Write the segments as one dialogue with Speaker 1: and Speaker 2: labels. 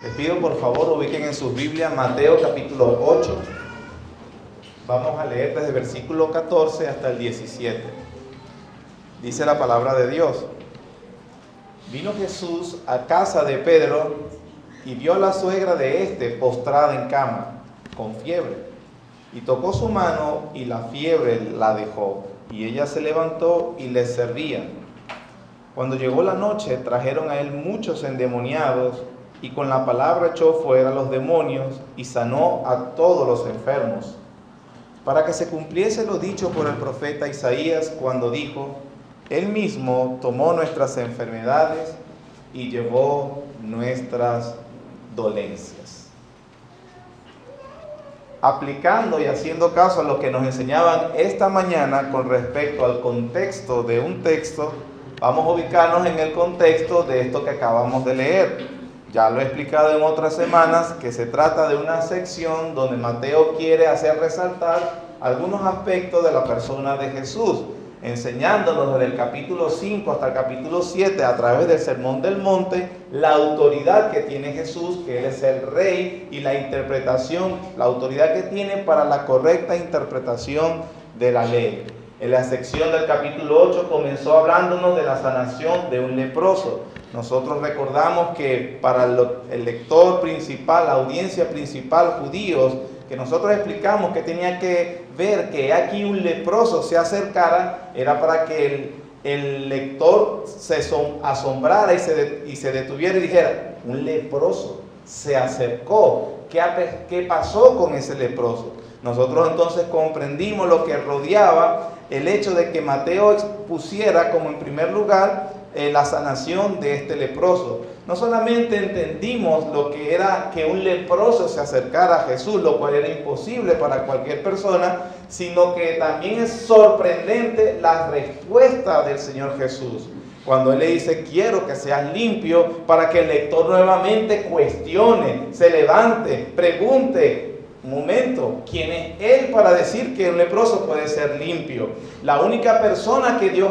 Speaker 1: Les pido por favor ubiquen en sus Biblias Mateo capítulo 8. Vamos a leer desde el versículo 14 hasta el 17. Dice la palabra de Dios: Vino Jesús a casa de Pedro y vio a la suegra de éste postrada en cama, con fiebre. Y tocó su mano y la fiebre la dejó, y ella se levantó y les servía. Cuando llegó la noche, trajeron a él muchos endemoniados, y con la palabra echó fuera los demonios y sanó a todos los enfermos, para que se cumpliese lo dicho por el profeta Isaías cuando dijo: Él mismo tomó nuestras enfermedades y llevó nuestras dolencias. Aplicando y haciendo caso a lo que nos enseñaban esta mañana con respecto al contexto de un texto, vamos a ubicarnos en el contexto de esto que acabamos de leer. Ya lo he explicado en otras semanas, que se trata de una sección donde Mateo quiere hacer resaltar algunos aspectos de la persona de Jesús, enseñándonos desde el capítulo 5 hasta el capítulo 7, a través del Sermón del Monte, la autoridad que tiene Jesús, que Él es el Rey, y la interpretación, la autoridad que tiene para la correcta interpretación de la ley. En la sección del capítulo 8 comenzó hablándonos de la sanación de un leproso. Nosotros recordamos que para el lector principal, la audiencia principal, judíos, que nosotros explicamos que tenía que ver que aquí un leproso se acercara, era para que el lector se asombrara y se detuviera y dijera: un leproso se acercó. ¿Qué pasó con ese leproso? Nosotros entonces comprendimos lo que rodeaba el hecho de que Mateo expusiera como en primer lugar la sanación de este leproso. No solamente entendimos lo que era que un leproso se acercara a Jesús, lo cual era imposible para cualquier persona, sino que también es sorprendente la respuesta del Señor Jesús. Cuando Él le dice: quiero que seas limpio, para que el lector nuevamente cuestione, se levante, pregunte: un momento, ¿quién es Él para decir que un leproso puede ser limpio? La única persona que Dios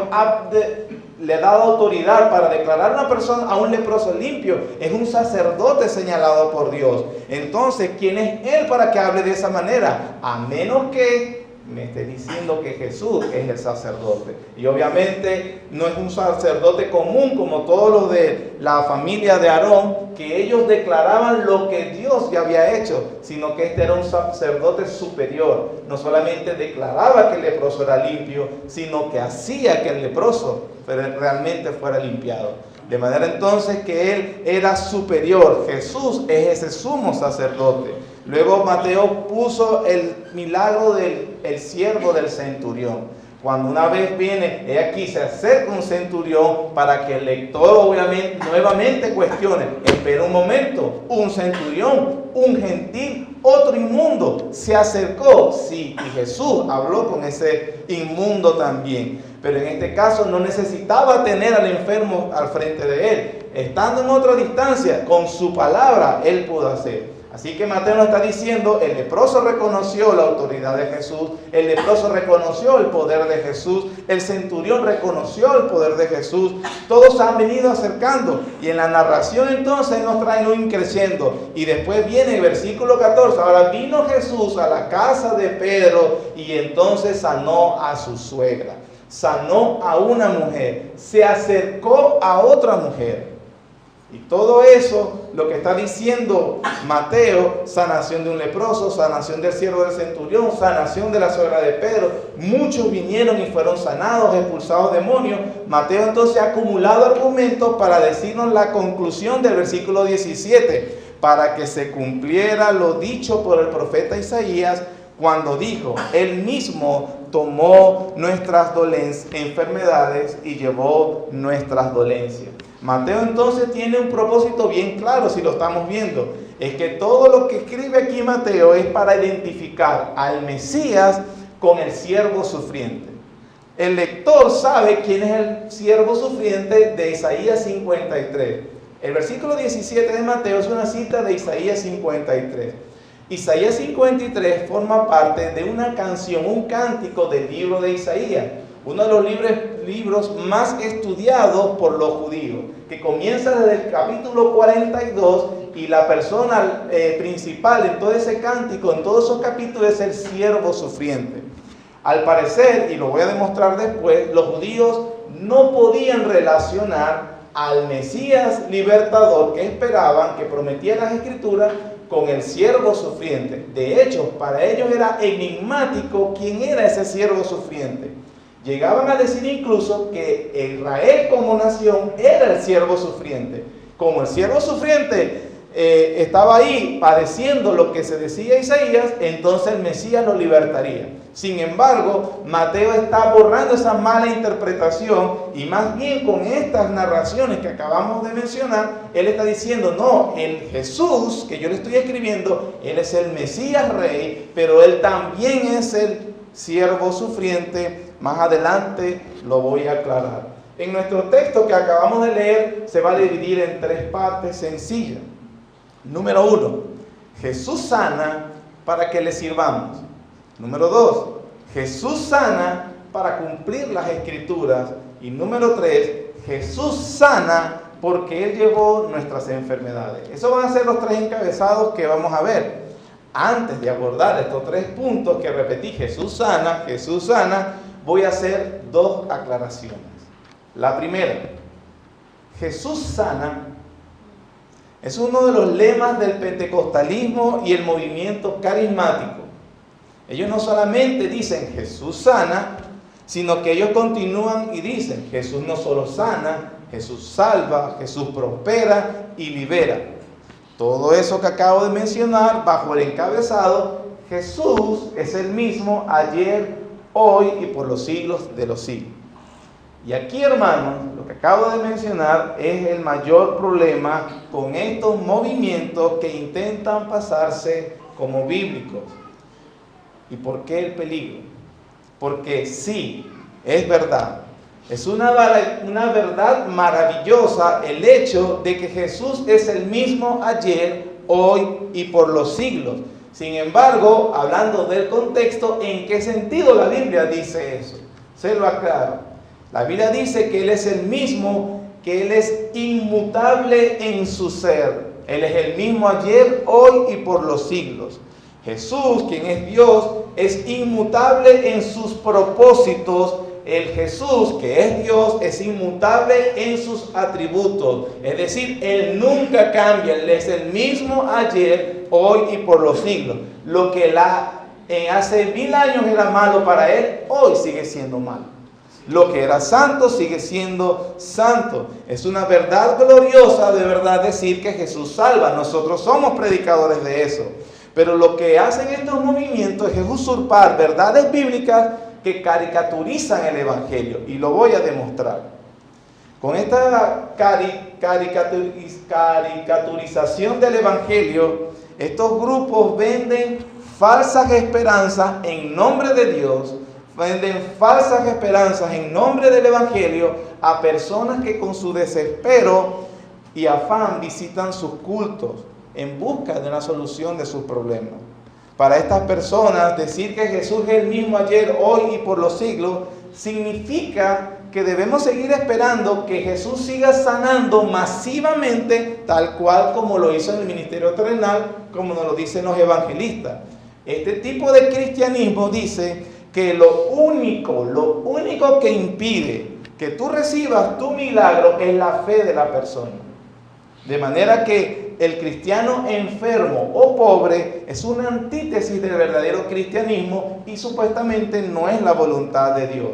Speaker 1: le ha dado autoridad para declarar a un leproso limpio es un sacerdote señalado por Dios. Entonces, ¿quién es Él para que hable de esa manera? A menos que me esté diciendo que Jesús es el sacerdote. Y obviamente no es un sacerdote común como todos los de la familia de Aarón, que ellos declaraban lo que Dios ya había hecho, sino que este era un sacerdote superior. No solamente declaraba que el leproso era limpio, sino que hacía que el leproso realmente fuera limpiado. De manera entonces que Él era superior. Jesús es ese sumo sacerdote. Luego Mateo puso el milagro del siervo del centurión. Cuando una vez viene, aquí se acerca un centurión para que el lector obviamente nuevamente cuestione: espera un momento, un centurión, un gentil, otro inmundo, se acercó. Sí, y Jesús habló con ese inmundo también. Pero en este caso no necesitaba tener al enfermo al frente de él. Estando en otra distancia, con su palabra, Él pudo hacer. Así que Mateo nos está diciendo: el leproso reconoció la autoridad de Jesús, el leproso reconoció el poder de Jesús, el centurión reconoció el poder de Jesús. Todos han venido acercando, y en la narración entonces nos traen un increciendo. Y después viene el versículo 14: ahora vino Jesús a la casa de Pedro y entonces sanó a su suegra. Sanó a una mujer, se acercó a otra mujer. Y todo eso, lo que está diciendo Mateo: sanación de un leproso, sanación del siervo del centurión, sanación de la suegra de Pedro. Muchos vinieron y fueron sanados, expulsados demonios. Mateo entonces ha acumulado argumentos para decirnos la conclusión del versículo 17, para que se cumpliera lo dicho por el profeta Isaías cuando dijo: Él mismo tomó nuestras enfermedades y llevó nuestras dolencias. Mateo entonces tiene un propósito bien claro, si lo estamos viendo. Es que todo lo que escribe aquí Mateo es para identificar al Mesías con el siervo sufriente. El lector sabe quién es el siervo sufriente de Isaías 53. El versículo 17 de Mateo es una cita de Isaías 53. Isaías 53 forma parte de una canción, un cántico del libro de Isaías, uno de los libros más estudiados por los judíos, que comienza desde el capítulo 42 y la persona principal en todo ese cántico, en todos esos capítulos, es el siervo sufriente. Al parecer, y lo voy a demostrar después, los judíos no podían relacionar al Mesías libertador que esperaban, que prometía las Escrituras, con el siervo sufriente. De hecho, para ellos era enigmático quién era ese siervo sufriente. Llegaban a decir incluso que Israel como nación era el siervo sufriente. Como el siervo sufriente estaba ahí padeciendo lo que se decía Isaías, entonces el Mesías lo libertaría. Sin embargo, Mateo está borrando esa mala interpretación y más bien con estas narraciones que acabamos de mencionar, él está diciendo, no, el Jesús que yo le estoy escribiendo, él es el Mesías Rey, pero él también es el siervo sufriente. Más adelante lo voy a aclarar. En nuestro texto que acabamos de leer se va a dividir en tres partes sencillas. Número 1, Jesús sana para que le sirvamos. Número 2, Jesús sana para cumplir las Escrituras. Y número 3, Jesús sana porque Él llevó nuestras enfermedades. Esos van a ser los tres encabezados que vamos a ver. Antes de abordar estos tres puntos que repetí, Jesús sana, voy a hacer dos aclaraciones. La primera, Jesús sana es uno de los lemas del pentecostalismo y el movimiento carismático. Ellos no solamente dicen Jesús sana, sino que ellos continúan y dicen Jesús no solo sana, Jesús salva, Jesús prospera y libera. Todo eso que acabo de mencionar bajo el encabezado, Jesús es el mismo ayer, hoy y por los siglos de los siglos. Y aquí, hermanos, lo que acabo de mencionar es el mayor problema con estos movimientos que intentan pasarse como bíblicos. ¿Y por qué el peligro? Porque sí, es verdad. Es una verdad maravillosa el hecho de que Jesús es el mismo ayer, hoy y por los siglos. Sin embargo, hablando del contexto, ¿en qué sentido la Biblia dice eso? Se lo aclaro. La Biblia dice que Él es el mismo, que Él es inmutable en su ser. Él es el mismo ayer, hoy y por los siglos. Jesús, quien es Dios, es inmutable en sus propósitos. El Jesús, que es Dios, es inmutable en sus atributos. Es decir, Él nunca cambia. Él es el mismo ayer, hoy y por los siglos. Lo que hace 1000 años era malo para Él, hoy sigue siendo malo. Lo que era santo sigue siendo santo. Es una verdad gloriosa de verdad decir que Jesús salva. Nosotros somos predicadores de eso. Pero lo que hacen estos movimientos es usurpar verdades bíblicas que caricaturizan el Evangelio. Y lo voy a demostrar. Con esta caricaturización del Evangelio, estos grupos venden falsas esperanzas en nombre de Dios. Venden falsas esperanzas en nombre del Evangelio a personas que con su desespero y afán visitan sus cultos en busca de una solución de sus problemas. Para estas personas, decir que Jesús es el mismo ayer, hoy y por los siglos, significa que debemos seguir esperando que Jesús siga sanando masivamente, tal cual como lo hizo en el ministerio terrenal, como nos lo dicen los evangelistas. Este tipo de cristianismo dice que lo único que impide que tú recibas tu milagro es la fe de la persona. De manera que el cristiano enfermo o pobre es una antítesis del verdadero cristianismo y supuestamente no es la voluntad de Dios.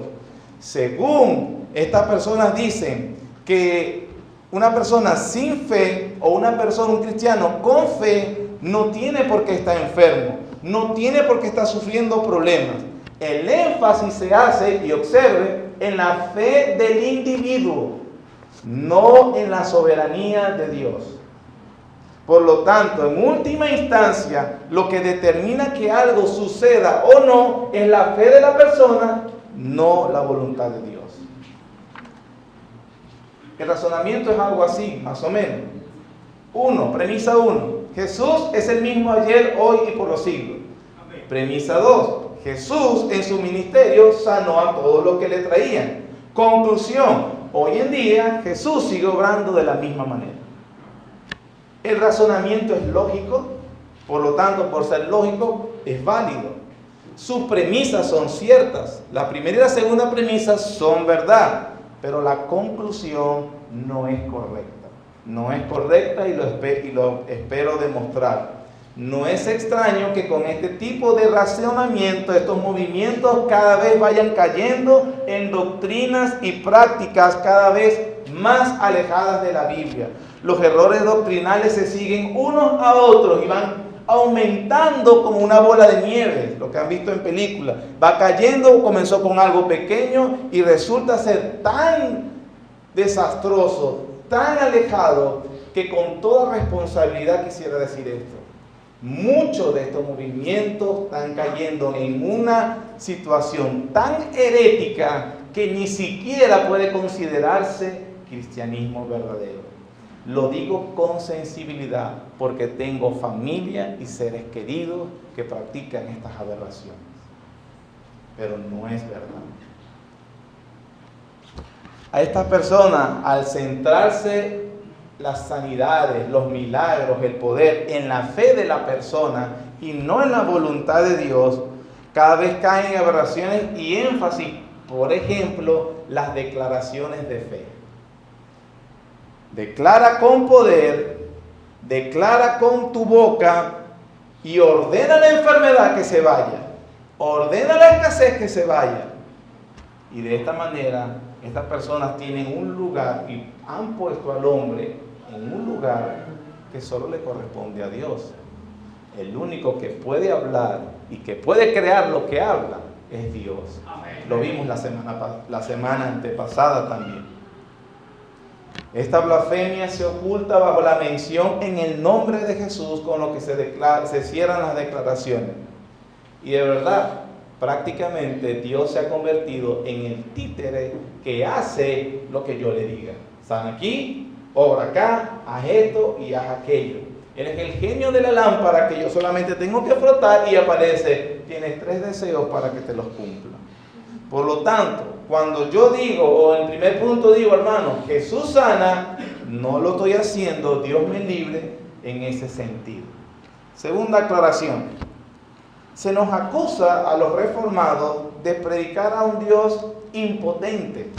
Speaker 1: Según estas personas dicen que una persona sin fe o un cristiano con fe no tiene por qué estar enfermo, no tiene por qué estar sufriendo problemas. El énfasis se hace, y observe, en la fe del individuo, no en la soberanía de Dios. Por lo tanto, en última instancia, lo que determina que algo suceda o no es la fe de la persona, no la voluntad de Dios. El razonamiento es algo así, más o menos. Premisa 1. Jesús es el mismo ayer, hoy y por los siglos. Premisa 2. Jesús en su ministerio sanó a todos los que le traían. Conclusión, hoy en día Jesús sigue obrando de la misma manera. El razonamiento es lógico, por lo tanto, por ser lógico, es válido. Sus premisas son ciertas. La primera y la segunda premisa son verdad, pero la conclusión no es correcta. No es correcta y lo espero demostrar. No es extraño que con este tipo de razonamiento, estos movimientos cada vez vayan cayendo en doctrinas y prácticas cada vez más alejadas de la Biblia. Los errores doctrinales se siguen unos a otros y van aumentando como una bola de nieve, lo que han visto en películas. Va cayendo, comenzó con algo pequeño y resulta ser tan desastroso, tan alejado, que con toda responsabilidad quisiera decir esto. Muchos de estos movimientos están cayendo en una situación tan herética que ni siquiera puede considerarse cristianismo verdadero. Lo digo con sensibilidad porque tengo familia y seres queridos que practican estas aberraciones. Pero no es verdad. A estas personas, al centrarse las sanidades, los milagros, el poder en la fe de la persona y no en la voluntad de Dios, cada vez caen en aberraciones y énfasis. Por ejemplo, las declaraciones de fe. Declara con poder, declara con tu boca y ordena la enfermedad que se vaya, ordena la escasez que se vaya. Y de esta manera, estas personas tienen un lugar y han puesto al hombre en un lugar que solo le corresponde a Dios. El único que puede hablar y que puede crear lo que habla es Dios. Amén. Lo vimos la semana antepasada también. Esta blasfemia se oculta bajo la mención en el nombre de Jesús, con lo que se cierran las declaraciones. Y de verdad, prácticamente Dios se ha convertido en el títere que hace lo que yo le diga. Sana aquí, obra acá, haz esto y haz aquello. Él es el genio de la lámpara que yo solamente tengo que frotar y aparece. Tienes 3 deseos para que te los cumpla. Por lo tanto, cuando yo digo, o en el primer punto digo, hermano, Jesús sana, no lo estoy haciendo, Dios me libre en ese sentido. Segunda aclaración. Se nos acusa a los reformados de predicar a un Dios impotente,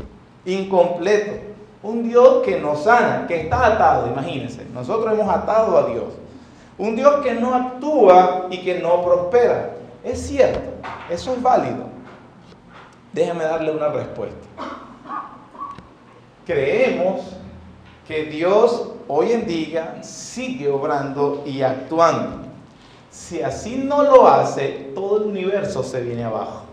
Speaker 1: incompleto. Un Dios que no sana, que está atado, imagínense. Nosotros hemos atado a Dios. Un Dios que no actúa y que no prospera. Es cierto, eso es válido. Déjeme darle una respuesta. Creemos que Dios hoy en día sigue obrando y actuando. Si así no lo hace, todo el universo se viene abajo.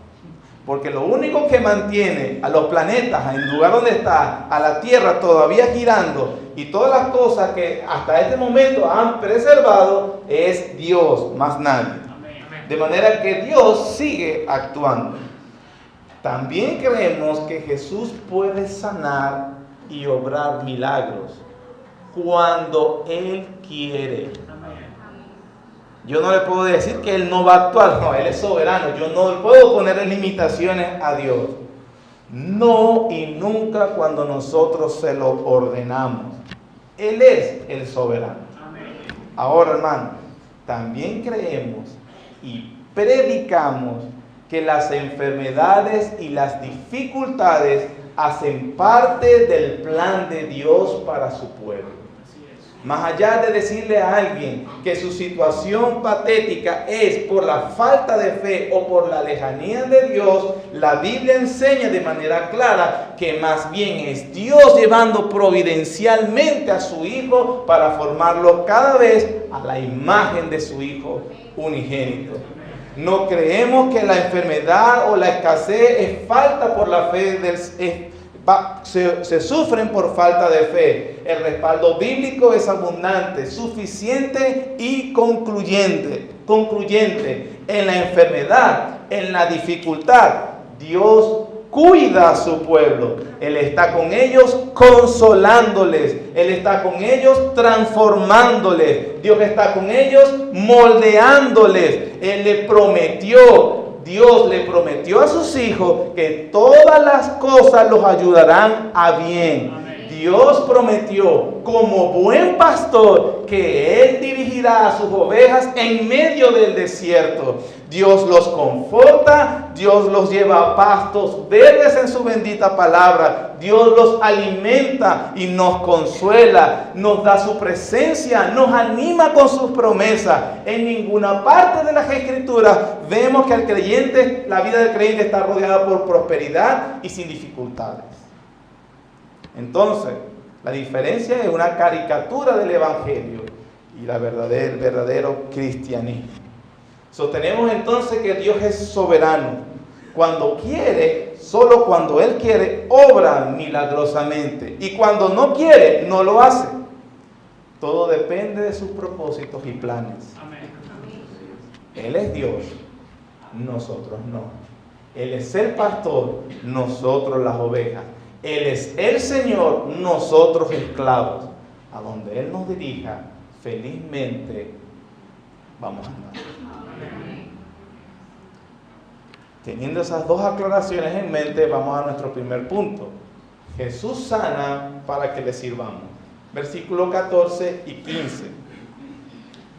Speaker 1: Porque lo único que mantiene a los planetas en el lugar donde está, a la Tierra todavía girando y todas las cosas que hasta este momento han preservado, es Dios, más nadie. De manera que Dios sigue actuando. También creemos que Jesús puede sanar y obrar milagros cuando Él quiere. Yo no le puedo decir que Él no va a actuar, no, Él es soberano. Yo no le puedo poner limitaciones a Dios. No y nunca cuando nosotros se lo ordenamos. Él es el soberano. Ahora, hermano, también creemos y predicamos que las enfermedades y las dificultades hacen parte del plan de Dios para su pueblo. Más allá de decirle a alguien que su situación patética es por la falta de fe o por la lejanía de Dios, la Biblia enseña de manera clara que más bien es Dios llevando providencialmente a su Hijo para formarlo cada vez a la imagen de su Hijo unigénito. No creemos que la enfermedad o la escasez es falta por la fe, se sufren por falta de fe. El respaldo bíblico es abundante, suficiente y concluyente. En la enfermedad, en la dificultad, Dios cuida a su pueblo. Él está con ellos consolándoles. Él está con ellos transformándoles. Dios está con ellos moldeándoles. Dios le prometió a sus hijos que todas las cosas los ayudarán a bien. Amén. Dios prometió como buen pastor que Él dirigirá a sus ovejas en medio del desierto. Dios los conforta, Dios los lleva a pastos verdes en su bendita palabra. Dios los alimenta y nos consuela, nos da su presencia, nos anima con sus promesas. En ninguna parte de las Escrituras vemos que al creyente, la vida del creyente está rodeada por prosperidad y sin dificultades. Entonces, la diferencia es una caricatura del Evangelio y el verdadero cristianismo. Sostenemos entonces que Dios es soberano. Cuando quiere, solo cuando Él quiere, obra milagrosamente. Y cuando no quiere, no lo hace. Todo depende de sus propósitos y planes. Él es Dios, nosotros no. Él es el pastor, nosotros las ovejas. Él es el Señor, nosotros esclavos. A donde Él nos dirija, felizmente vamos a andar. Teniendo esas dos aclaraciones en mente, vamos a nuestro primer punto. Jesús sana para que le sirvamos. Versículos 14 y 15.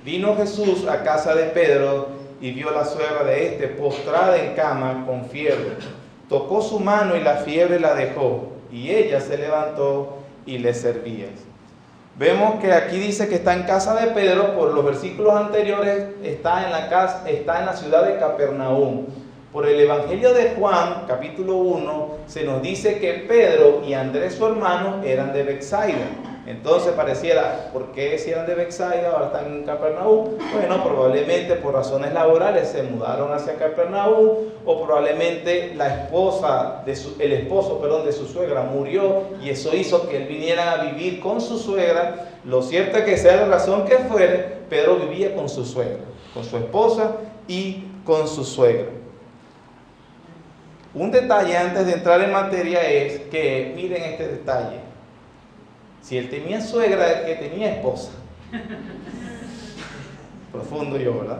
Speaker 1: Vino Jesús a casa de Pedro y vio a la suegra de éste postrada en cama con fiebre. Tocó su mano y la fiebre la dejó, y ella se levantó y le servía. Vemos que aquí dice que está en casa de Pedro. Por los versículos anteriores está en la ciudad de Capernaum. Por el Evangelio de Juan, capítulo 1, se nos dice que Pedro y Andrés, su hermano, eran de Betsaida. Entonces pareciera, ¿por qué si eran de Betsaida ahora están en Capernaum? Bueno, probablemente por razones laborales se mudaron hacia Capernaum, o probablemente el esposo de su suegra murió y eso hizo que él viniera a vivir con su suegra. Lo cierto es que sea la razón que fuere, Pedro vivía con su suegra, con su esposa y con su suegra. Un detalle antes de entrar en materia es que, miren este detalle. Si él tenía suegra, es que tenía esposa. Profundo yo, ¿verdad?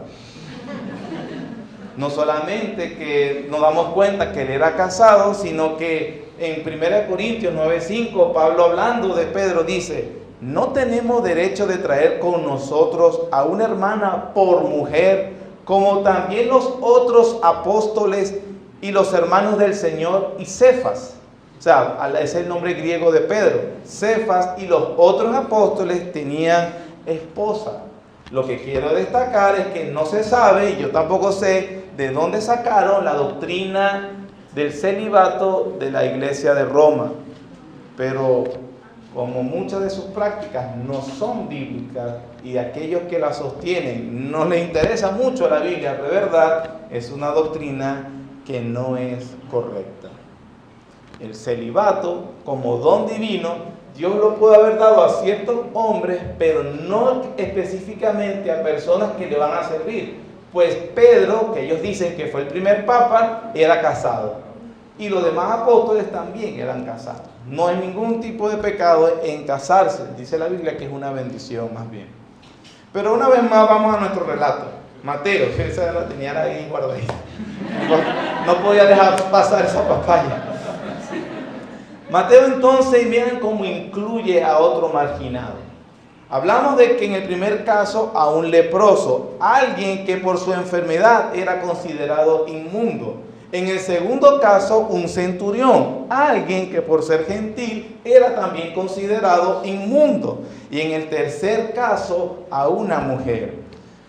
Speaker 1: No solamente que nos damos cuenta que él era casado, sino que en 1 Corintios 9:5, Pablo hablando de Pedro dice: no tenemos derecho de traer con nosotros a una hermana por mujer, como también los otros apóstoles y los hermanos del Señor y Cefas. O sea, es el nombre griego de Pedro. Cefas y los otros apóstoles tenían esposa. Lo que quiero destacar es que no se sabe, y yo tampoco sé, de dónde sacaron la doctrina del celibato de la iglesia de Roma. Pero como muchas de sus prácticas no son bíblicas y aquellos que la sostienen no les interesa mucho la Biblia, de verdad, es una doctrina que no es correcta. El celibato, como don divino, Dios lo puede haber dado a ciertos hombres, pero no específicamente a personas que le van a servir. Pues Pedro, que ellos dicen que fue el primer papa, era casado. Y los demás apóstoles también eran casados. No hay ningún tipo de pecado en casarse. Dice la Biblia que es una bendición más bien. Pero una vez más vamos a nuestro relato. Mateo, que esa la tenía ahí guardadita. No podía dejar pasar esa papaya. Mateo entonces, miren cómo incluye a otro marginado. Hablamos de que en el primer caso a un leproso, alguien que por su enfermedad era considerado inmundo. En el segundo caso, un centurión, alguien que por ser gentil era también considerado inmundo. Y en el tercer caso, a una mujer.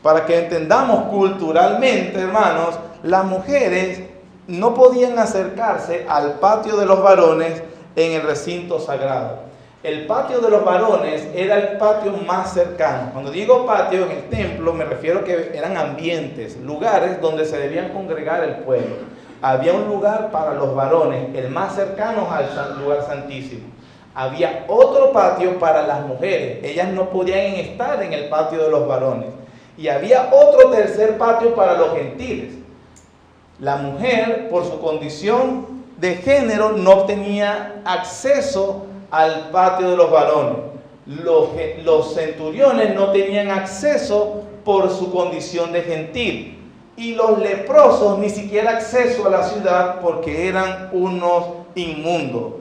Speaker 1: Para que entendamos culturalmente, hermanos, las mujeres no podían acercarse al patio de los varones en el recinto sagrado. El patio de los varones era el patio más cercano. Cuando digo patio en el templo, me refiero a que eran ambientes, lugares donde se debían congregar el pueblo. Había un lugar para los varones, el más cercano al lugar santísimo. Había otro patio para las mujeres. Ellas no podían estar en el patio de los varones. Y había otro tercer patio para los gentiles. La mujer, por su condición de género, no tenía acceso al patio de los varones. Los centuriones no tenían acceso por su condición de gentil. Y los leprosos ni siquiera acceso a la ciudad porque eran unos inmundos.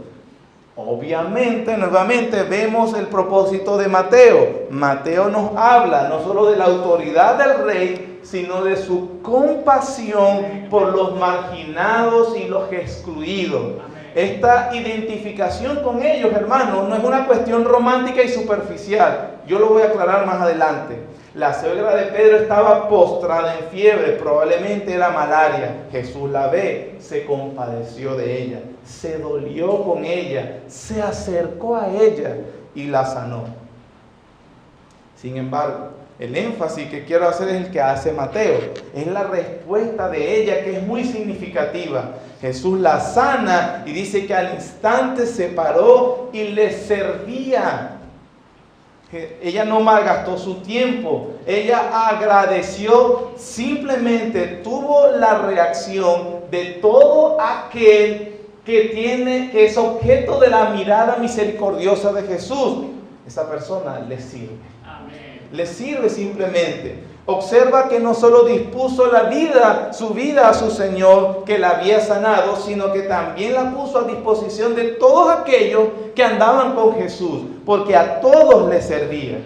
Speaker 1: Obviamente, nuevamente vemos el propósito de Mateo. Mateo nos habla no solo de la autoridad del rey, sino de su compasión por los marginados y los excluidos. Esta identificación con ellos, hermanos, no es una cuestión romántica y superficial. Yo lo voy a aclarar más adelante. La suegra de Pedro estaba postrada en fiebre, probablemente era malaria. Jesús la ve, se compadeció de ella, se dolió con ella, se acercó a ella y la sanó. Sin embargo, el énfasis que quiero hacer es el que hace Mateo. Es la respuesta de ella, que es muy significativa. Jesús la sana y dice que al instante se paró y le servía. Ella no malgastó su tiempo, ella agradeció, simplemente tuvo la reacción de todo aquel que es objeto de la mirada misericordiosa de Jesús. Esa persona le sirve. Amén. Le sirve simplemente. Observa que no solo dispuso su vida a su Señor que la había sanado, sino que también la puso a disposición de todos aquellos que andaban con Jesús, porque a todos les servía.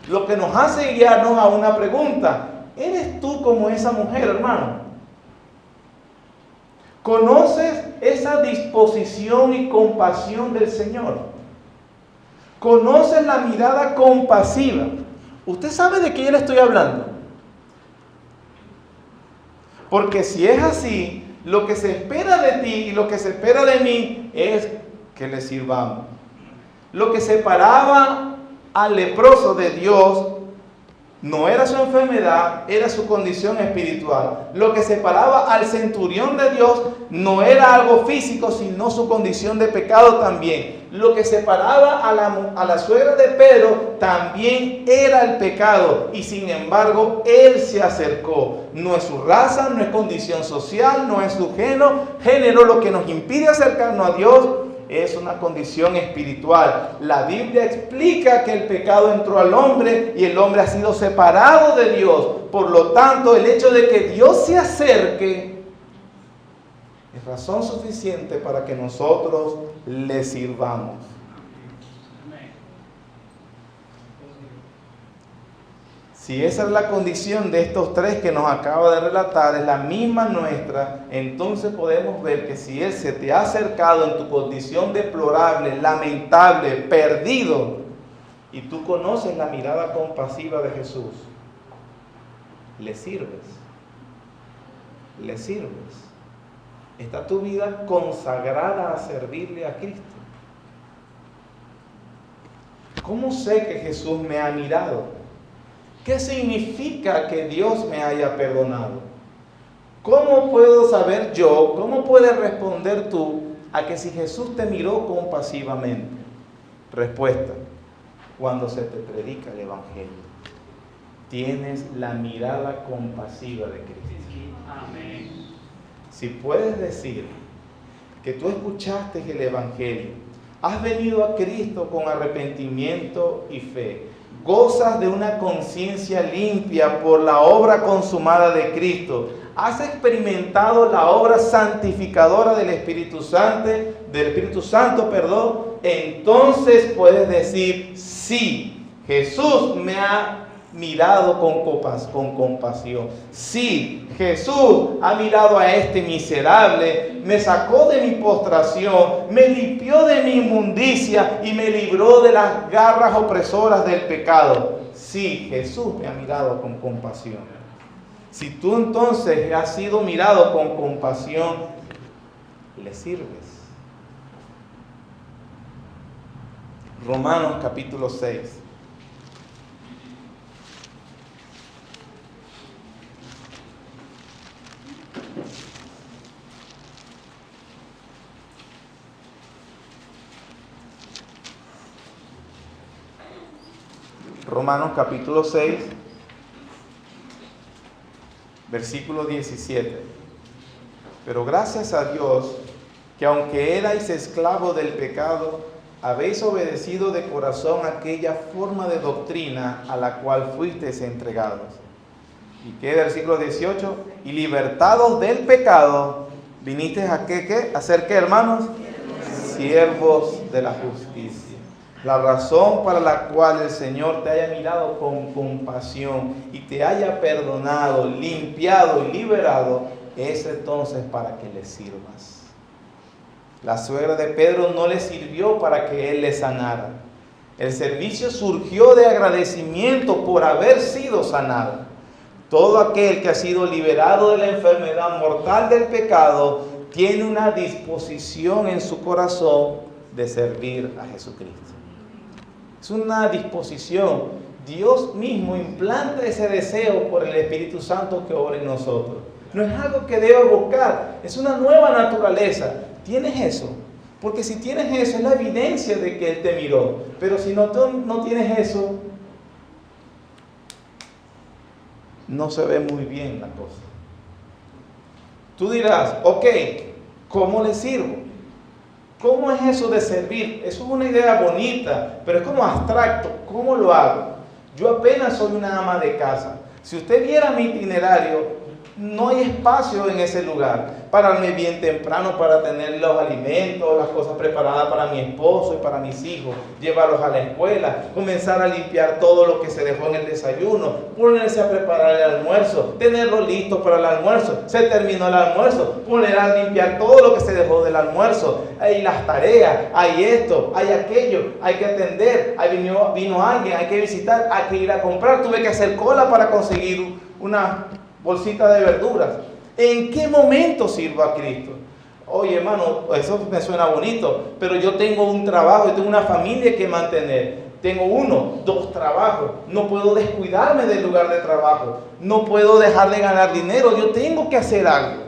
Speaker 1: Lo que nos hace guiarnos a una pregunta: ¿eres tú como esa mujer, hermano? ¿Conoces esa disposición y compasión del Señor? ¿Conoces la mirada compasiva? ¿Usted sabe de qué yo le estoy hablando? Porque si es así, lo que se espera de ti y lo que se espera de mí es que le sirvamos. Lo que separaba al leproso de Dios no era su enfermedad, era su condición espiritual. Lo que separaba al centurión de Dios no era algo físico, sino su condición de pecado también. Lo que separaba a la suegra de Pedro también era el pecado. Y sin embargo, él se acercó. No es su raza, no es condición social, no es su género. Lo que nos impide acercarnos a Dios es una condición espiritual. La Biblia explica que el pecado entró al hombre y el hombre ha sido separado de Dios. Por lo tanto, el hecho de que Dios se acerque es razón suficiente para que nosotros le sirvamos. Si esa es la condición de estos tres que nos acaba de relatar, es la misma nuestra, entonces podemos ver que si Él se te ha acercado en tu condición deplorable, lamentable, perdido, y tú conoces la mirada compasiva de Jesús, le sirves. Le sirves. Está tu vida consagrada a servirle a Cristo. ¿Cómo sé que Jesús me ha mirado? ¿Qué significa que Dios me haya perdonado? ¿Cómo puedo saber yo, cómo puedes responder tú a que si Jesús te miró compasivamente? Respuesta: cuando se te predica el Evangelio. Tienes la mirada compasiva de Cristo. Amén. Si puedes decir que tú escuchaste el Evangelio, has venido a Cristo con arrepentimiento y fe, gozas de una conciencia limpia por la obra consumada de Cristo, has experimentado la obra santificadora del Espíritu Santo, entonces puedes decir: sí, Jesús me ha mirado con compasión. Sí, Jesús ha mirado a este miserable, me sacó de mi postración, me limpió de mi inmundicia y me libró de las garras opresoras del pecado. Sí, Jesús me ha mirado con compasión. Si tú entonces has sido mirado con compasión, le sirves. Romanos capítulo 6. Romanos capítulo 6, versículo 17. Pero gracias a Dios, que aunque erais esclavos del pecado, habéis obedecido de corazón aquella forma de doctrina a la cual fuisteis entregados. ¿Y qué? Versículo 18. Y libertados del pecado, vinisteis a ¿qué? ¿A ser qué, hermanos? Siervos de la justicia. La razón para la cual el Señor te haya mirado con compasión y te haya perdonado, limpiado y liberado, es entonces para que le sirvas. La suegra de Pedro no le sirvió para que él le sanara. El servicio surgió de agradecimiento por haber sido sanado. Todo aquel que ha sido liberado de la enfermedad mortal del pecado tiene una disposición en su corazón de servir a Jesucristo. Es una disposición. Dios mismo implanta ese deseo por el Espíritu Santo que obra en nosotros. No es algo que deba buscar, es una nueva naturaleza. ¿Tienes eso? Porque si tienes eso, es la evidencia de que Él te miró. Pero si no tienes eso, no se ve muy bien la cosa. Tú dirás, ok, ¿cómo le sirvo? ¿Cómo es eso de servir? Eso es una idea bonita, pero es como abstracto. ¿Cómo lo hago? Yo apenas soy una ama de casa. Si usted viera mi itinerario, no hay espacio en ese lugar. Pararme bien temprano para tener los alimentos, las cosas preparadas para mi esposo y para mis hijos, llevarlos a la escuela, comenzar a limpiar todo lo que se dejó en el desayuno, ponerse a preparar el almuerzo, tenerlo listo para el almuerzo. Se terminó el almuerzo, poner a limpiar todo lo que se dejó del almuerzo. Hay las tareas, hay esto, hay aquello, hay que atender, ahí vino alguien, hay que visitar, hay que ir a comprar. Tuve que hacer cola para conseguir una bolsita de verduras. ¿En qué momento sirvo a Cristo? Oye, hermano, eso me suena bonito, pero yo tengo un trabajo, yo tengo una familia que mantener. Tengo 1, 2 trabajos. No puedo descuidarme del lugar de trabajo. No puedo dejar de ganar dinero. Yo tengo que hacer algo.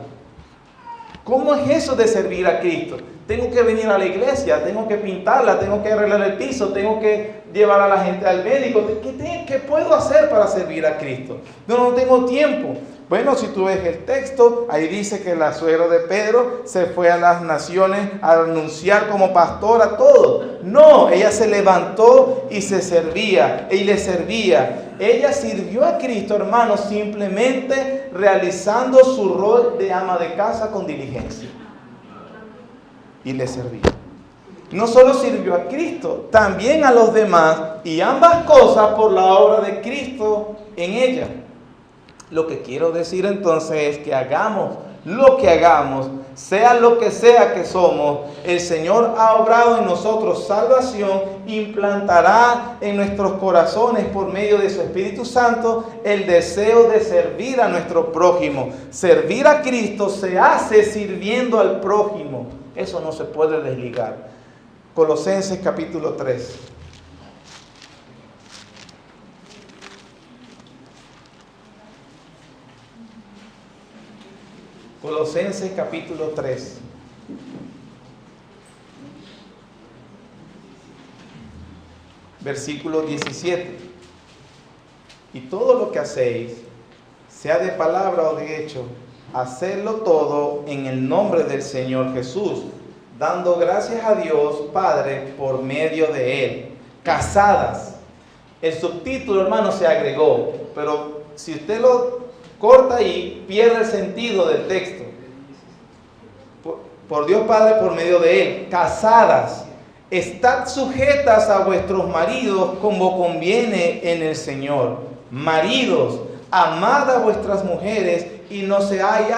Speaker 1: ¿Cómo es eso de servir a Cristo? Tengo que venir a la iglesia, tengo que pintarla, tengo que arreglar el piso, tengo que llevar a la gente al médico. ¿Qué puedo hacer para servir a Cristo? No tengo tiempo. Bueno, si tú ves el texto, ahí dice que la suegra de Pedro se fue a las naciones a anunciar como pastora todo. No, ella se levantó y se servía, y le servía. Ella sirvió a Cristo, hermanos, simplemente realizando su rol de ama de casa con diligencia. Y le servía. No solo sirvió a Cristo, también a los demás, y ambas cosas por la obra de Cristo en ella. Lo que quiero decir entonces es que hagamos lo que hagamos, sea lo que sea que somos, el Señor ha obrado en nosotros salvación, implantará en nuestros corazones por medio de su Espíritu Santo el deseo de servir a nuestro prójimo. Servir a Cristo se hace sirviendo al prójimo. Eso no se puede desligar. Colosenses capítulo 3. Colosenses capítulo 3. Versículo 17. Y todo lo que hacéis, sea de palabra o de hecho, hacedlo todo en el nombre del Señor Jesús, dando gracias a Dios Padre por medio de Él. Casadas. El subtítulo, hermano, se agregó, pero si usted lo corta ahí, pierde el sentido del texto. Por Dios Padre por medio de Él. Casadas, estad sujetas a vuestros maridos como conviene en el Señor. Maridos, amad a vuestras mujeres y no seáis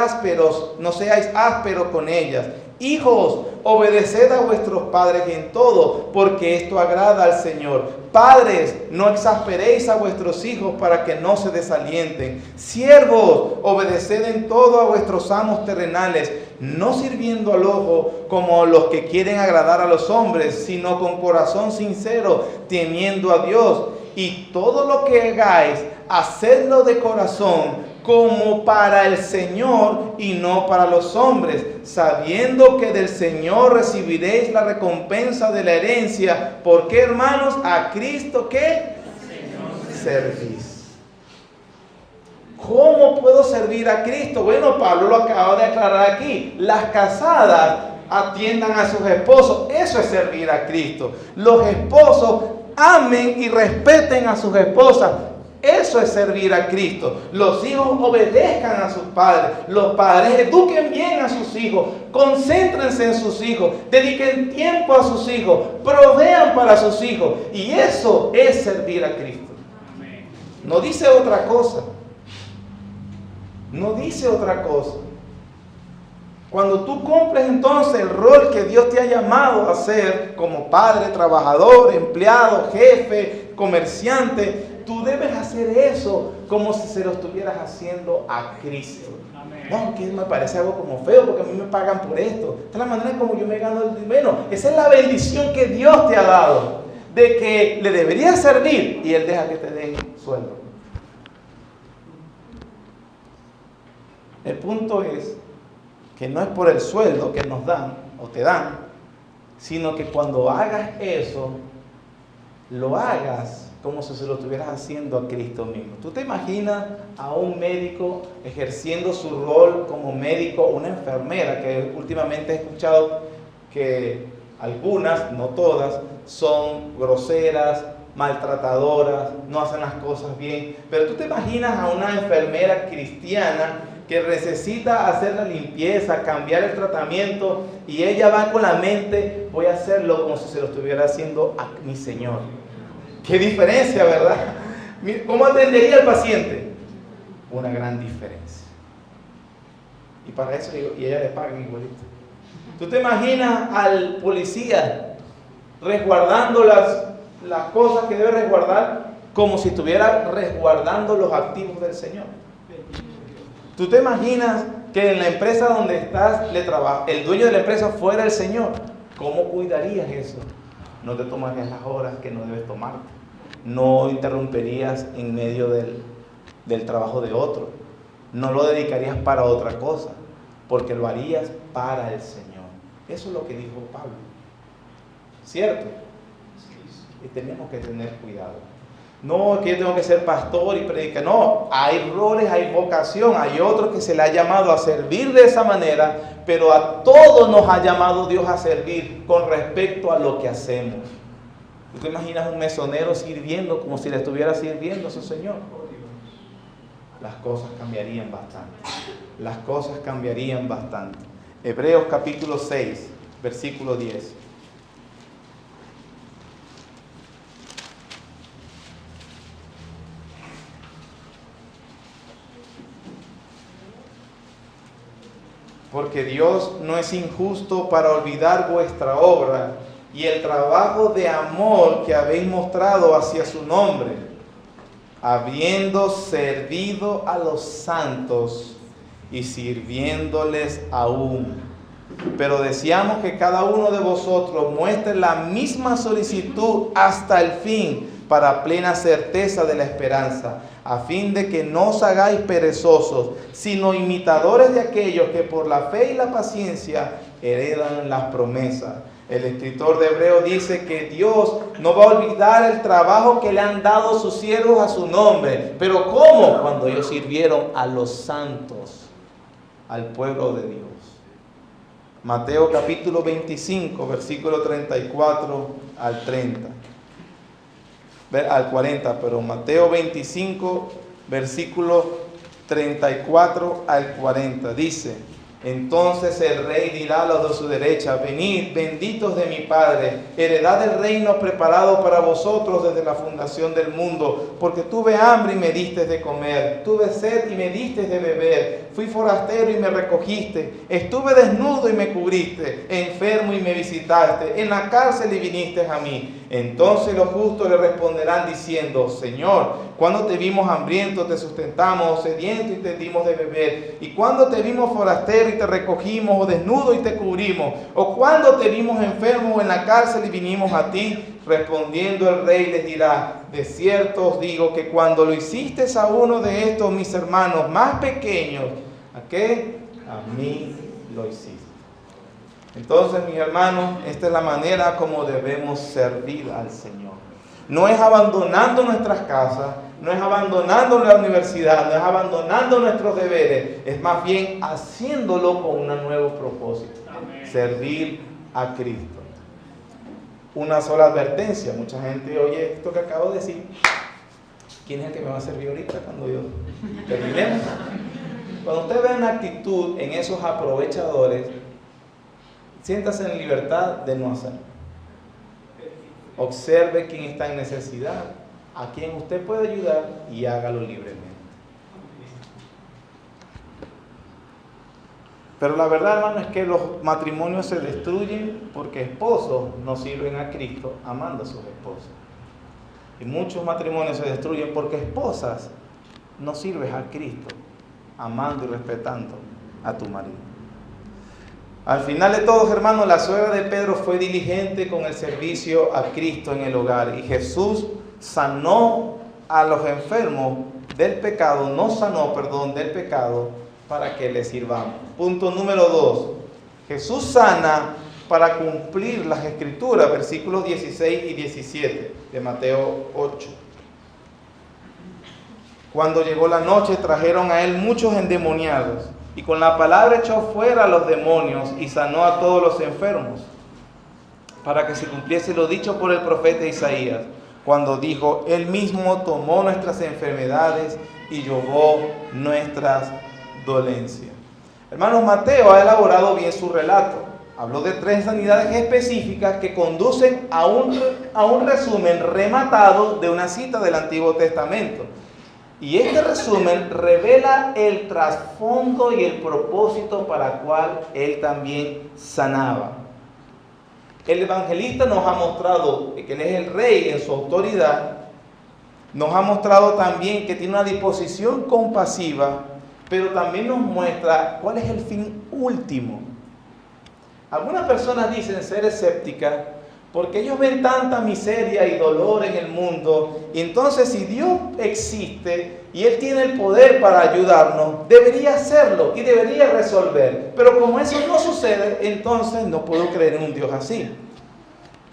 Speaker 1: ásperos con ellas. Hijos, obedeced a vuestros padres en todo, porque esto agrada al Señor. Padres, no exasperéis a vuestros hijos para que no se desalienten. Siervos, obedeced en todo a vuestros amos terrenales, no sirviendo al ojo como los que quieren agradar a los hombres, sino con corazón sincero, temiendo a Dios. Y todo lo que hagáis, hacedlo de corazón, como para el Señor y no para los hombres, sabiendo que del Señor recibiréis la recompensa de la herencia. ¿Por qué, hermanos? A Cristo, ¿qué? Servís. ¿Cómo puedo servir a Cristo? Bueno, Pablo lo acaba de aclarar aquí. Las casadas atiendan a sus esposos. Eso es servir a Cristo. Los esposos amen y respeten a sus esposas. Eso es servir a Cristo. Los hijos obedezcan a sus padres. Los padres eduquen bien a sus hijos. Concéntrense en sus hijos. Dediquen tiempo a sus hijos. Provean para sus hijos. Y eso es servir a Cristo. No dice otra cosa. No dice otra cosa. Cuando tú cumples entonces el rol que Dios te ha llamado a hacer como padre, trabajador, empleado, jefe, comerciante, tú debes hacer eso como si se lo estuvieras haciendo a Cristo. No, que me parece algo como feo porque a mí me pagan por esto. Esta es la manera como yo me gano el dinero. Esa es la bendición que Dios te ha dado, de que le deberías servir y Él deja que te den sueldo. El punto es que no es por el sueldo que nos dan o te dan, sino que cuando hagas eso, lo hagas como si se lo estuvieras haciendo a Cristo mismo. ¿Tú te imaginas a un médico ejerciendo su rol como médico, una enfermera, que últimamente he escuchado que algunas, no todas, son groseras, maltratadoras, no hacen las cosas bien? Pero tú te imaginas a una enfermera cristiana que necesita hacer la limpieza, cambiar el tratamiento, y ella va con la mente, voy a hacerlo como si se lo estuviera haciendo a mi Señor. Qué diferencia, ¿verdad? ¿Cómo atendería al paciente? Una gran diferencia. Y para eso digo, y ella le pagan igualito. ¿Tú te imaginas al policía resguardando las cosas que debe resguardar como si estuviera resguardando los activos del Señor? ¿Tú te imaginas que en la empresa donde estás el dueño de la empresa fuera el Señor? ¿Cómo cuidarías eso? No te tomarías las horas que no debes tomarte. No interrumpirías en medio del trabajo de otro. No lo dedicarías para otra cosa, porque lo harías para el Señor. Eso es lo que dijo Pablo. ¿Cierto? Y tenemos que tener cuidado. No, que yo tengo que ser pastor y predicar. No, hay roles, hay vocación. Hay otros que se le ha llamado a servir de esa manera, pero a todos nos ha llamado Dios a servir con respecto a lo que hacemos. ¿Tú te imaginas un mesonero sirviendo como si le estuviera sirviendo a su Señor? Las cosas cambiarían bastante. Las cosas cambiarían bastante. Hebreos capítulo 6, versículo 10. Porque Dios no es injusto para olvidar vuestra obra y el trabajo de amor que habéis mostrado hacia su nombre, habiendo servido a los santos y sirviéndoles aún. Pero deseamos que cada uno de vosotros muestre la misma solicitud hasta el fin, para plena certeza de la esperanza, a fin de que no os hagáis perezosos, sino imitadores de aquellos que por la fe y la paciencia heredan las promesas. El escritor de Hebreos dice que Dios no va a olvidar el trabajo que le han dado sus siervos a su nombre. ¿Pero cómo? Cuando ellos sirvieron a los santos, al pueblo de Dios. Mateo capítulo 25, versículo 34 al 30. Al 40, pero Mateo 25, versículo 34 al 40, dice: entonces el rey dirá a los de su derecha: venid, benditos de mi Padre, heredad del reino preparado para vosotros desde la fundación del mundo, porque tuve hambre y me diste de comer, tuve sed y me diste de beber, fui forastero y me recogiste, estuve desnudo y me cubriste, enfermo y me visitaste, en la cárcel y viniste a mí. Entonces los justos le responderán diciendo: Señor, cuando te vimos hambriento te sustentamos, o sediento y te dimos de beber, y cuando te vimos forastero y te recogimos, o desnudo y te cubrimos, o cuando te vimos enfermo o en la cárcel y vinimos a ti. Respondiendo el rey les dirá: de cierto os digo que cuando lo hiciste a uno de estos mis hermanos más pequeños, ¿a qué? A mí lo hiciste. Entonces, mis hermanos, esta es la manera como debemos servir al Señor. No es abandonando nuestras casas, no es abandonando la universidad, no es abandonando nuestros deberes, es más bien haciéndolo con un nuevo propósito. Amén. Servir a Cristo. Una sola advertencia: mucha gente oye esto que acabo de decir ¿Quién es el que me va a servir ahorita cuando yo terminemos? Cuando usted ve una actitud en esos aprovechadores, siéntase en libertad de no hacerlo. Observe quién está en necesidad, a quien usted puede ayudar y hágalo libremente. Pero la verdad, hermano, es que los matrimonios se destruyen porque esposos no sirven a Cristo amando a sus esposas. Y muchos matrimonios se destruyen porque esposas no sirven a Cristo amando y respetando a tu marido. Al final de todo, hermanos, la suegra de Pedro fue diligente con el servicio a Cristo en el hogar. Y Jesús sanó a los enfermos del pecado, del pecado, para que le sirvamos. Punto número 2. Jesús sana para cumplir las Escrituras, versículos 16 y 17 de Mateo 8. Cuando llegó la noche, trajeron a él muchos endemoniados, y con la palabra echó fuera a los demonios y sanó a todos los enfermos, para que se cumpliese lo dicho por el profeta Isaías, cuando dijo: Él mismo tomó nuestras enfermedades y llevó nuestras dolencias. Hermanos, Mateo ha elaborado bien su relato. Habló de 3 sanidades específicas que conducen a un resumen rematado de una cita del Antiguo Testamento. Y este resumen revela el trasfondo y el propósito para el cual él también sanaba. El evangelista nos ha mostrado que él es el rey en su autoridad. Nos ha mostrado también que tiene una disposición compasiva, pero también nos muestra cuál es el fin último. Algunas personas dicen ser escépticas porque ellos ven tanta miseria y dolor en el mundo, y entonces si Dios existe y Él tiene el poder para ayudarnos, debería hacerlo y debería resolver. Pero como eso no sucede, entonces no puedo creer en un Dios así.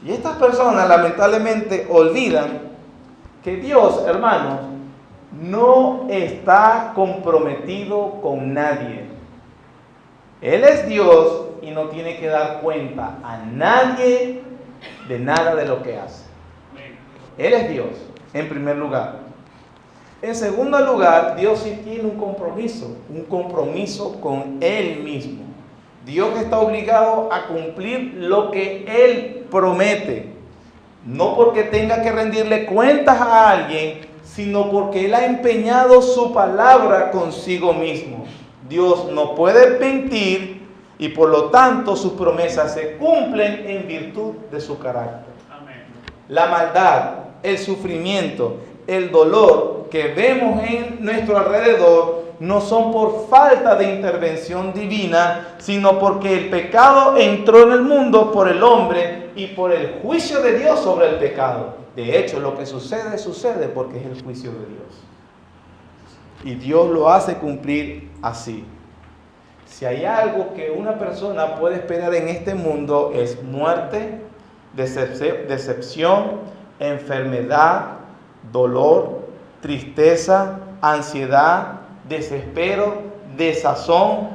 Speaker 1: Y estas personas lamentablemente olvidan que Dios, hermanos, no está comprometido con nadie. Él es Dios y no tiene que dar cuenta a nadie de nada de lo que hace. Él es Dios, en primer lugar. En segundo lugar, Dios sí tiene un compromiso con Él mismo. Dios está obligado a cumplir lo que Él promete, no porque tenga que rendirle cuentas a alguien, sino porque Él ha empeñado su palabra consigo mismo. Dios no puede mentir y por lo tanto sus promesas se cumplen en virtud de su carácter. Amén. La maldad, el sufrimiento, el dolor que vemos en nuestro alrededor no son por falta de intervención divina, sino porque el pecado entró en el mundo por el hombre y por el juicio de Dios sobre el pecado. De hecho, lo que sucede porque es el juicio de Dios. Y Dios lo hace cumplir así. Si hay algo que una persona puede esperar en este mundo es muerte, decepción, enfermedad, dolor, tristeza, ansiedad, desespero, desazón,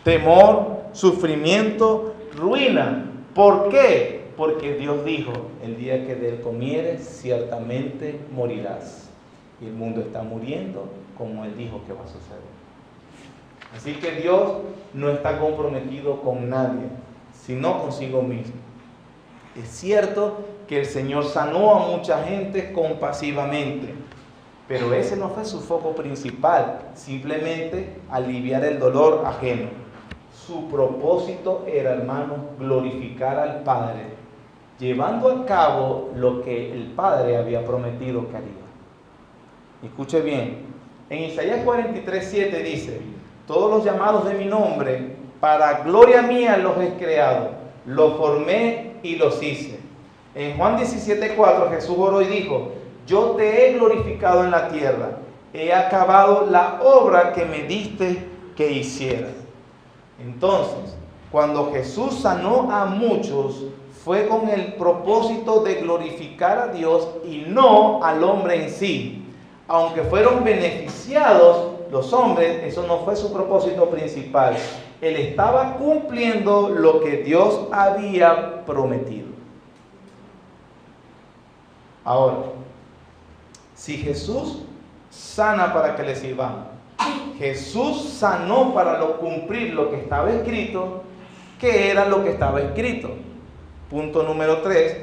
Speaker 1: temor, sufrimiento, ruina. ¿Por qué? Porque Dios dijo: el día que de él comieres, ciertamente morirás. Y el mundo está muriendo como él dijo que va a suceder. Así que Dios no está comprometido con nadie, sino consigo mismo. Es cierto que el Señor sanó a mucha gente compasivamente, pero ese no fue su foco principal, simplemente aliviar el dolor ajeno. Su propósito era, hermanos, glorificar al Padre, llevando a cabo lo que el Padre había prometido que haría. Escuche bien, en Isaías 43:7 dice: todos los llamados de mi nombre, para gloria mía los he creado, los formé y los hice. En Juan 17:4 Jesús oró y dijo: yo te he glorificado en la tierra, he acabado la obra que me diste que hiciera. Entonces, cuando Jesús sanó a muchos, fue con el propósito de glorificar a Dios y no al hombre en sí. Aunque fueron beneficiados los hombres, eso no fue su propósito principal. Él estaba cumpliendo lo que Dios había prometido. Ahora, Si Jesús sana para que le sirvamos, Jesús sanó para cumplir lo que estaba escrito, ¿qué era lo que estaba escrito? Punto número 3,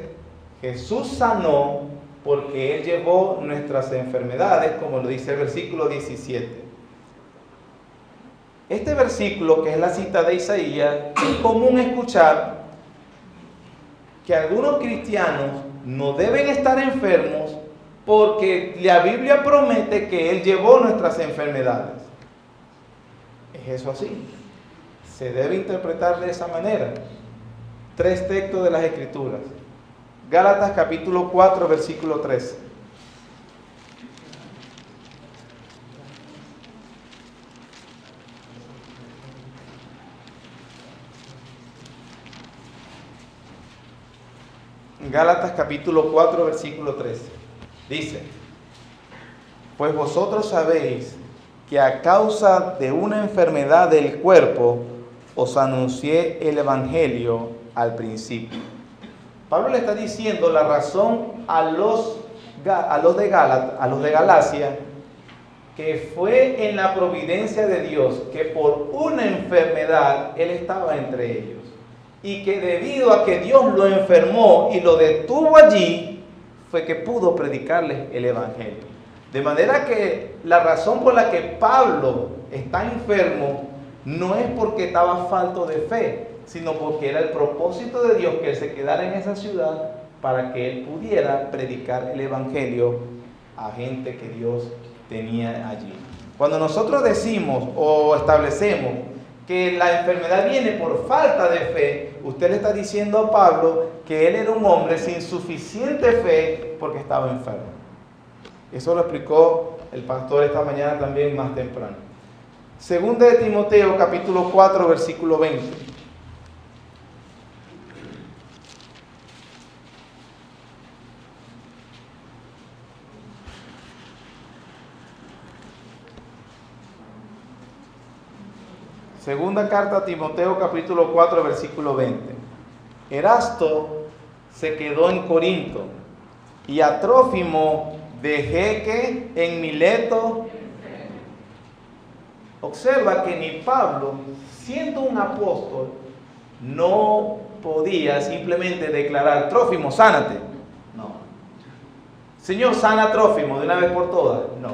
Speaker 1: Jesús sanó porque Él llevó nuestras enfermedades, como lo dice el versículo 17. Este versículo, que es la cita de Isaías, es común escuchar que algunos cristianos no deben estar enfermos porque la Biblia promete que Él llevó nuestras enfermedades. ¿Es eso así? Se debe interpretar de esa manera. 3 textos de las Escrituras. Gálatas capítulo 4, versículo 13. Gálatas capítulo 4, versículo 13. Dice: pues vosotros sabéis que a causa de una enfermedad del cuerpo os anuncié el Evangelio al principio. Pablo le está diciendo la razón a los de Galacia, que fue en la providencia de Dios que por una enfermedad Él estaba entre ellos, y que debido a que Dios lo enfermó y lo detuvo allí, fue que pudo predicarles el Evangelio. De manera que la razón por la que Pablo está enfermo no es porque estaba falto de fe, sino porque era el propósito de Dios que Él se quedara en esa ciudad para que Él pudiera predicar el Evangelio a gente que Dios tenía allí. Cuando nosotros decimos o establecemos que la enfermedad viene por falta de fe, usted le está diciendo a Pablo que él era un hombre sin suficiente fe porque estaba enfermo. Eso lo explicó el pastor esta mañana también más temprano. Segunda de Timoteo capítulo 4 versículo 20. Segunda carta a Timoteo capítulo 4 versículo 20. Erasto se quedó en Corinto y a Trófimo dejé que en Mileto. Observa que ni Pablo, siendo un apóstol, no podía simplemente declarar: Trófimo, sánate. No. Señor, sana a Trófimo de una vez por todas. No.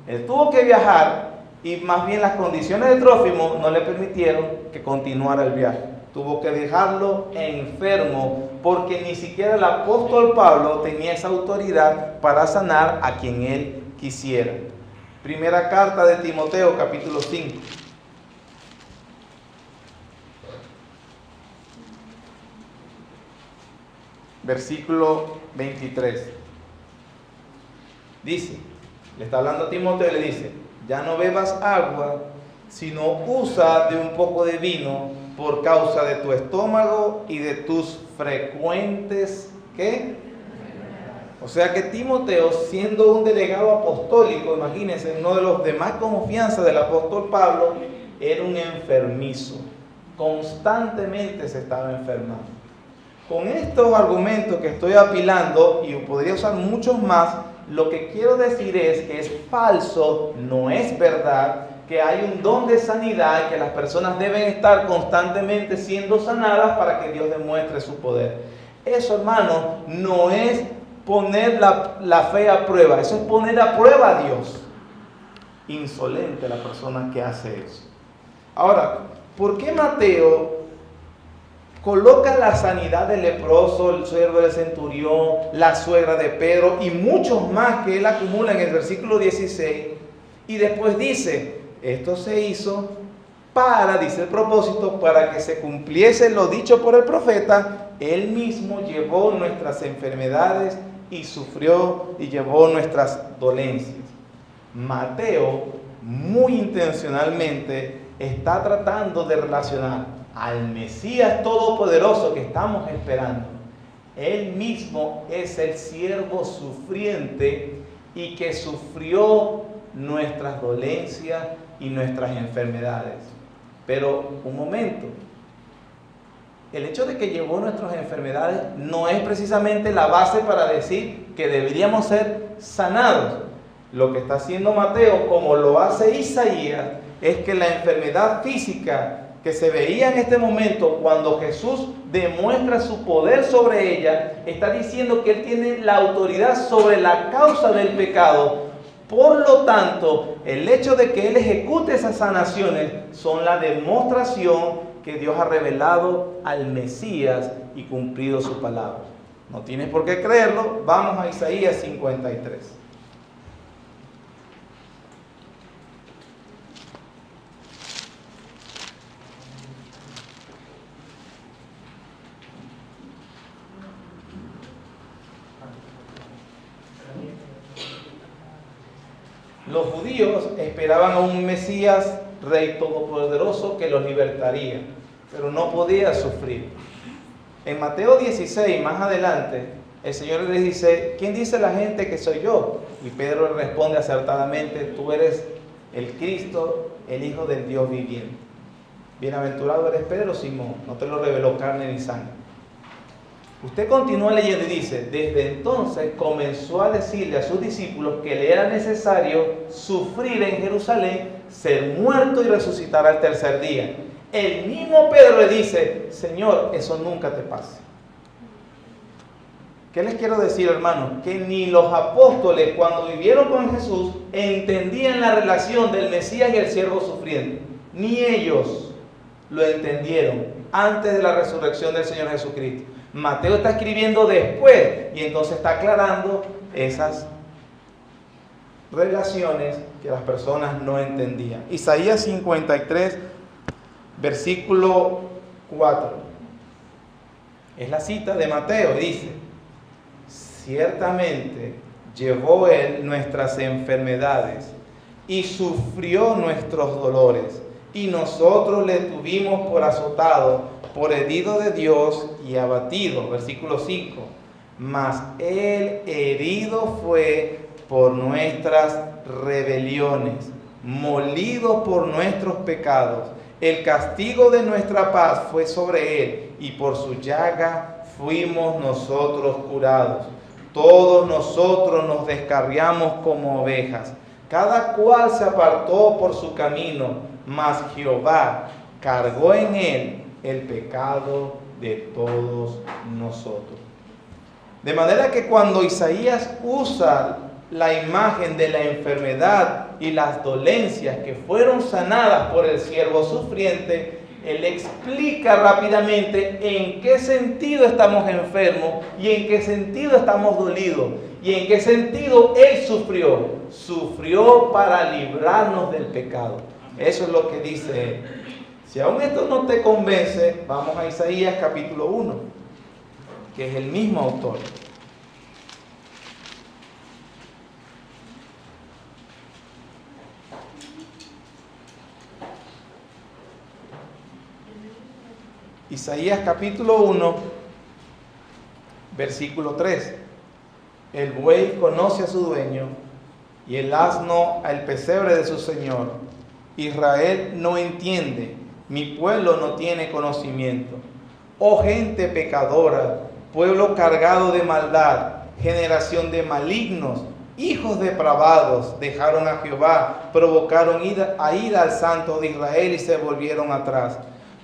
Speaker 1: Él tuvo que viajar. Y más bien las condiciones de Trófimo no le permitieron que continuara el viaje. Tuvo que dejarlo enfermo porque ni siquiera el apóstol Pablo tenía esa autoridad para sanar a quien él quisiera. Primera carta de Timoteo, capítulo 5. Versículo 23. Dice, le está hablando a Timoteo y le dice: ya no bebas agua, sino usa de un poco de vino por causa de tu estómago y de tus frecuentes, ¿qué? O sea que Timoteo, siendo un delegado apostólico, imagínense, uno de los de más confianza del apóstol Pablo, era un enfermizo. Constantemente se estaba enfermando. Con estos argumentos que estoy apilando, y podría usar muchos más, lo que quiero decir es que es falso, no es verdad, que hay un don de sanidad y que las personas deben estar constantemente siendo sanadas para que Dios demuestre su poder. Eso, hermano, no es poner la fe a prueba, eso es poner a prueba a Dios. Insolente la persona que hace eso. Ahora, ¿por qué Mateo coloca la sanidad del leproso, el siervo del centurión, la suegra de Pedro y muchos más que él acumula en el versículo 16? Y después dice: esto se hizo para, dice el propósito, para que se cumpliese lo dicho por el profeta: él mismo llevó nuestras enfermedades y sufrió y llevó nuestras dolencias. Mateo, muy intencionalmente, está tratando de relacionar al Mesías todopoderoso que estamos esperando. Él mismo es el siervo sufriente y que sufrió nuestras dolencias y nuestras enfermedades. Pero un momento, el hecho de que llevó nuestras enfermedades no es precisamente la base para decir que deberíamos ser sanados. Lo que está haciendo Mateo, como lo hace Isaías, es que la enfermedad física que se veía en este momento, cuando Jesús demuestra su poder sobre ella, está diciendo que Él tiene la autoridad sobre la causa del pecado. Por lo tanto, el hecho de que Él ejecute esas sanaciones son la demostración que Dios ha revelado al Mesías y cumplido su palabra. No tienes por qué creerlo. Vamos a Isaías 53. Los judíos esperaban a un Mesías, Rey todopoderoso, que los libertaría, pero no podía sufrir. En Mateo 16, más adelante, el Señor les dice: ¿quién dice la gente que soy yo? Y Pedro le responde acertadamente: tú eres el Cristo, el Hijo del Dios viviente. Bienaventurado eres Pedro, Simón, no te lo reveló carne ni sangre. Usted continúa leyendo y dice: desde entonces comenzó a decirle a sus discípulos que le era necesario sufrir en Jerusalén, ser muerto y resucitar al tercer día. El mismo Pedro le dice: Señor, eso nunca te pase. ¿Qué les quiero decir, hermanos? Que ni los apóstoles, cuando vivieron con Jesús, entendían la relación del Mesías y el siervo sufriente. Ni ellos lo entendieron antes de la resurrección del Señor Jesucristo. Mateo está escribiendo después y entonces está aclarando esas relaciones que las personas no entendían. Isaías 53, versículo 4. Es la cita de Mateo. Dice: ciertamente llevó Él nuestras enfermedades y sufrió nuestros dolores, y nosotros le tuvimos por azotado, por herido de Dios y abatido. Versículo 5. Mas Él herido fue por nuestras rebeliones, molido por nuestros pecados. El castigo de nuestra paz fue sobre Él, y por su llaga fuimos nosotros curados. Todos nosotros nos descarriamos como ovejas, cada cual se apartó por su camino, mas Jehová cargó en Él el pecado de todos nosotros. De manera que cuando Isaías usa la imagen de la enfermedad y las dolencias que fueron sanadas por el siervo sufriente, él explica rápidamente en qué sentido estamos enfermos y en qué sentido estamos dolidos y en qué sentido Él sufrió. Sufrió para librarnos del pecado. Eso es lo que dice Él. Si aún esto no te convence, vamos a Isaías capítulo 1, que es el mismo autor. Isaías capítulo 1, versículo 3. El buey conoce a su dueño y el asno al pesebre de su señor. Israel no entiende, mi pueblo no tiene conocimiento. Oh gente pecadora, pueblo cargado de maldad, generación de malignos, hijos depravados, dejaron a Jehová, provocaron a ira al Santo de Israel y se volvieron atrás.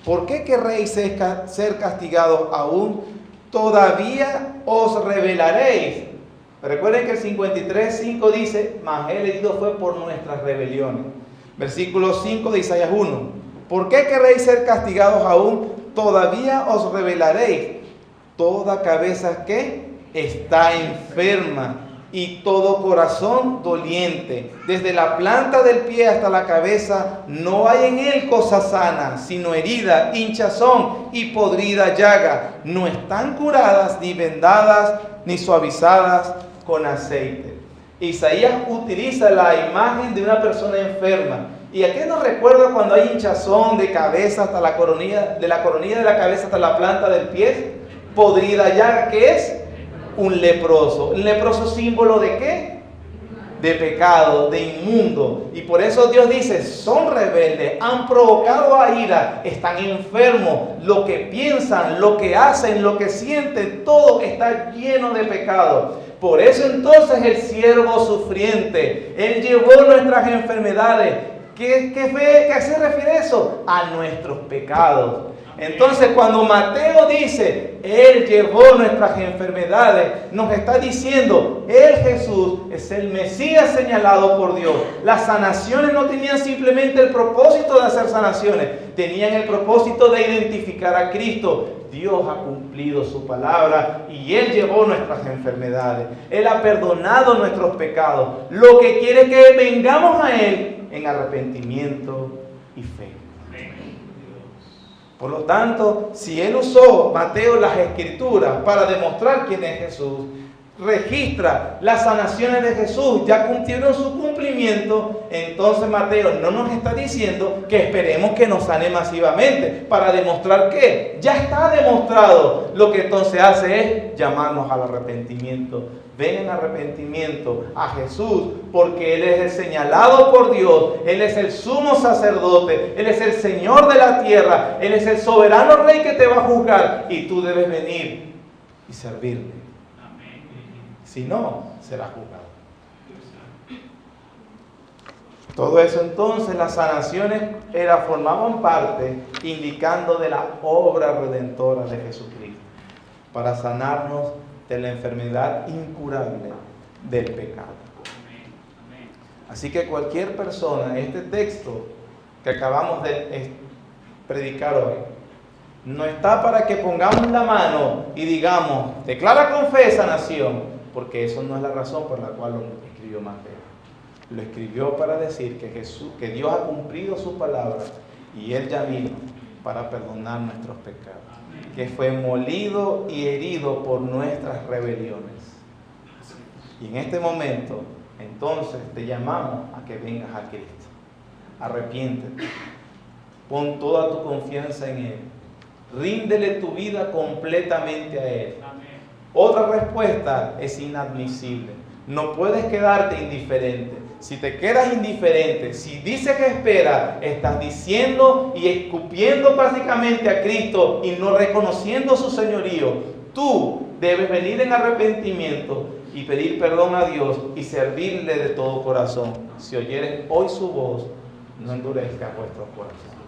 Speaker 1: ¿Por qué querréis ser castigados aún? Todavía os rebelaréis. Recuerden que el 53:5 dice: mas Él herido fue por nuestras rebeliones. Versículo 5 de Isaías 1. ¿Por qué queréis ser castigados aún? Todavía os rebelaréis. Toda cabeza que está enferma y todo corazón doliente, desde la planta del pie hasta la cabeza, no hay en él cosa sana, sino herida, hinchazón y podrida llaga. No están curadas, ni vendadas, ni suavizadas con aceite. Isaías utiliza la imagen de una persona enferma. ¿Y a qué nos recuerda cuando hay hinchazón de cabeza hasta la coronilla, de la coronilla de la cabeza hasta la planta del pie? Podrida llaga, ¿qué es? Un leproso. ¿Un leproso símbolo de qué? De pecado, de inmundo. Y por eso Dios dice: son rebeldes, han provocado a ira, están enfermos. Lo que piensan, lo que hacen, lo que sienten, todo está lleno de pecado. Por eso entonces el siervo sufriente, Él llevó nuestras enfermedades. ¿A qué se refiere eso? A nuestros pecados. Entonces, cuando Mateo dice, Él llevó nuestras enfermedades, nos está diciendo, Él, Jesús, es el Mesías señalado por Dios. Las sanaciones no tenían simplemente el propósito de hacer sanaciones, tenían el propósito de identificar a Cristo. Dios ha cumplido su palabra y Él llevó nuestras enfermedades. Él ha perdonado nuestros pecados. Lo que quiere es que vengamos a Él en arrepentimiento y fe. Por lo tanto, si Él usó, Mateo, las Escrituras para demostrar quién es Jesús, registra las sanaciones de Jesús, ya cumplieron su cumplimiento, entonces Mateo no nos está diciendo que esperemos que nos sane masivamente, para demostrar que ya está demostrado. Lo que entonces hace es llamarnos al arrepentimiento. Ven en arrepentimiento a Jesús, porque Él es el señalado por Dios, Él es el sumo sacerdote, Él es el Señor de la tierra, Él es el soberano Rey que te va a juzgar, y tú debes venir y servirle. Si no, será juzgado. Todo eso entonces, las sanaciones formaban parte, indicando de la obra redentora de Jesucristo, para sanarnos de la enfermedad incurable del pecado. Así que cualquier persona, este texto que acabamos de predicar hoy, no está para que pongamos la mano y digamos, declara con fe sanación, porque eso no es la razón por la cual lo escribió Mateo. Lo escribió para decir que Dios ha cumplido su palabra y Él ya vino para perdonar nuestros pecados, que fue molido y herido por nuestras rebeliones. Y en este momento, entonces, te llamamos a que vengas a Cristo. Arrepiéntete. Pon toda tu confianza en Él. Ríndele tu vida completamente a Él. Otra respuesta es inadmisible. No puedes quedarte indiferente. Si te quedas indiferente, si dices que espera, estás diciendo y escupiendo básicamente a Cristo y no reconociendo su señorío. Tú debes venir en arrepentimiento y pedir perdón a Dios y servirle de todo corazón. Si oyeres hoy su voz, no endurezcas vuestros corazones.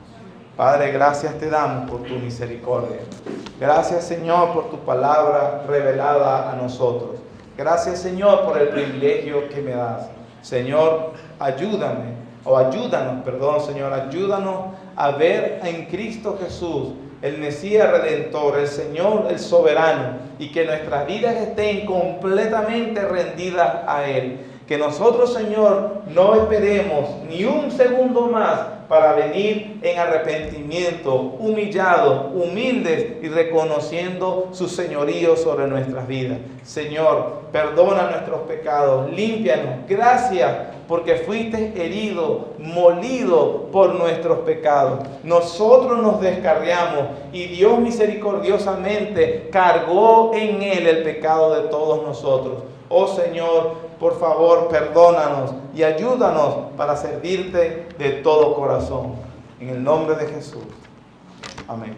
Speaker 1: Padre, gracias te damos por tu misericordia. Gracias, Señor, por tu palabra revelada a nosotros. Gracias, Señor, por el privilegio que me das. Señor, ayúdanos, Señor, ayúdanos a ver en Cristo Jesús el Mesías Redentor, el Señor, el Soberano, y que nuestras vidas estén completamente rendidas a Él. Que nosotros, Señor, no esperemos ni un segundo más para venir en arrepentimiento, humillados, humildes y reconociendo su señorío sobre nuestras vidas. Señor, perdona nuestros pecados, límpianos. Gracias porque fuiste herido, molido por nuestros pecados. Nosotros nos descarriamos y Dios misericordiosamente cargó en Él el pecado de todos nosotros. Oh Señor, por favor, perdónanos y ayúdanos para servirte de todo corazón. En el nombre de Jesús. Amén.